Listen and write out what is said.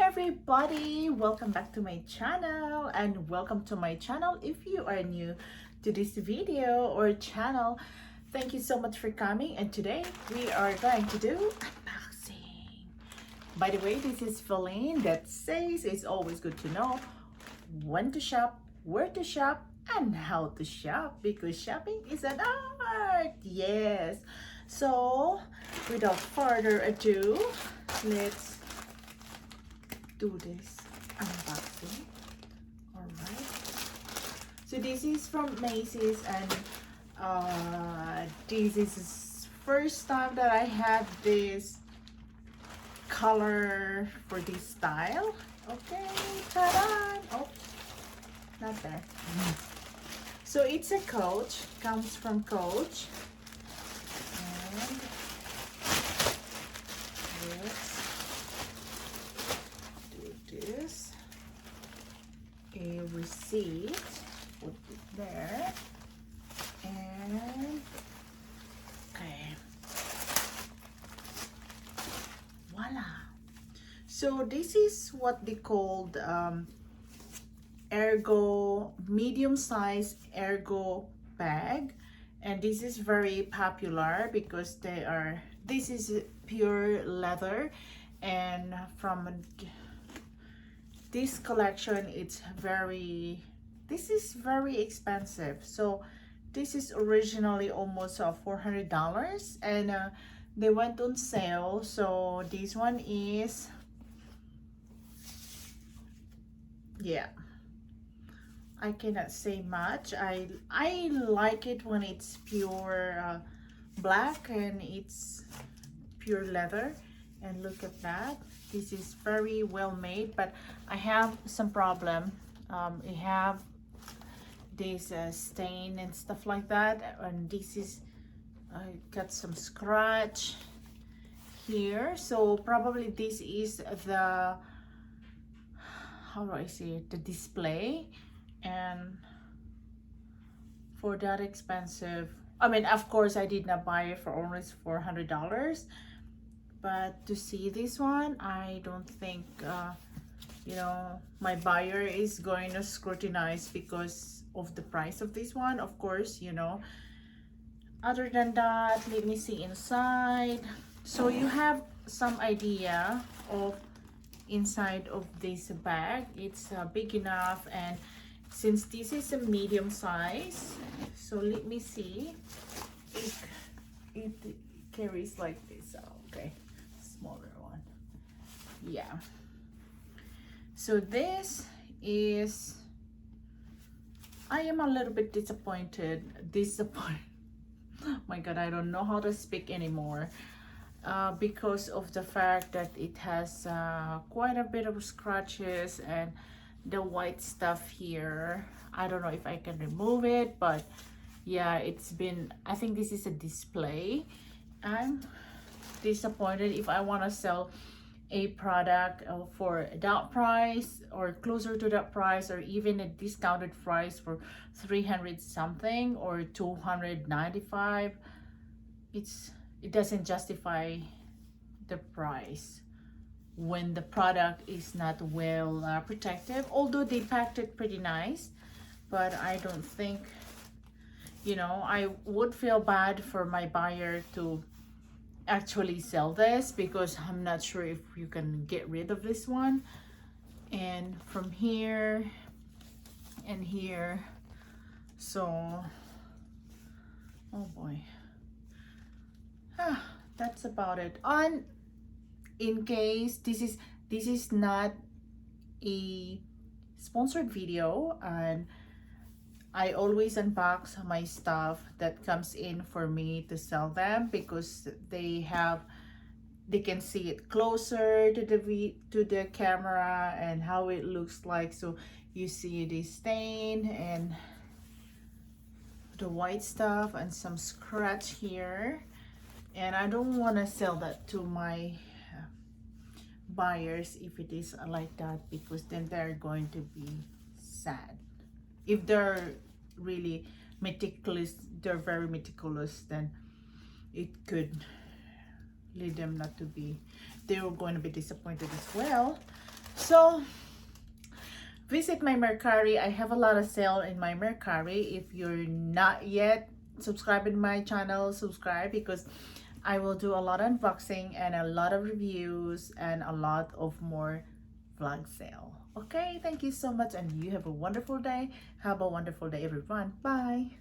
everybody, welcome back to my channel, and welcome to my channel if you are new to this video or channel. Thank you so much for coming, and today we are going to do unboxing. By the way, this is Philine that says it's always good to know when to shop, where to shop, and how to shop, because shopping is an art. Yes. So without further ado, let's do this unboxing. All right, so this is from Macy's, and this is first time that I had this color for this style. Okay, ta-da! Oh, not there. So it's a Coach, comes from Coach, and this a receipt, put it there, and okay, voila. So this is what they called Ergo, medium size Ergo bag, and this is very popular because this is pure leather, and from this collection this is very expensive. So this is originally almost $400, and they went on sale. So this one is, yeah, I cannot say much. I like it when it's pure black and it's pure leather. And look at that, this is very well made, but I have some problem. I have this stain and stuff like that, and this is got some scratch here. So probably this is the, how do I say it, the display. And for that expensive, I mean, of course I did not buy it for almost $400, but to see this one, I don't think you know, my buyer is going to scrutinize because of the price of this one, of course, you know. Other than that, let me see inside. So you have some idea of inside of this bag. It's big enough, and since this is a medium size, so let me see if it carries like this. Okay, smaller one. Yeah, so this is, I am a little bit disappointed. My god, I don't know how to speak anymore, because of the fact that it has quite a bit of scratches and the white stuff here. I don't know if I can remove it, but yeah, it's been, I think this is a display. I'm disappointed. If I want to sell a product for that price or closer to that price, or even a discounted price for 300 something or 295, it doesn't justify the price when the product is not well protected. Although they packed it pretty nice, but I don't think, you know, I would feel bad for my buyer to actually sell this, because I'm not sure if you can get rid of this one. And from here and here, so oh boy, that's about it. On, in case this is not a sponsored video, and I always unbox my stuff that comes in for me to sell them, because they can see it closer to the camera and how it looks like. So you see the stain and the white stuff and some scratch here, and I don't want to sell that to my buyers if it is like that, because then they're going to be sad. If they're really meticulous, they're very meticulous, then it could lead them not to be, they were going to be disappointed as well. So visit my Mercari. I have a lot of sale in my Mercari. If you're not yet subscribed to my channel, subscribe, because I will do a lot of unboxing and a lot of reviews and a lot of more vlog sale. Okay, thank you so much, and you have a wonderful day. Have a wonderful day, everyone. Bye.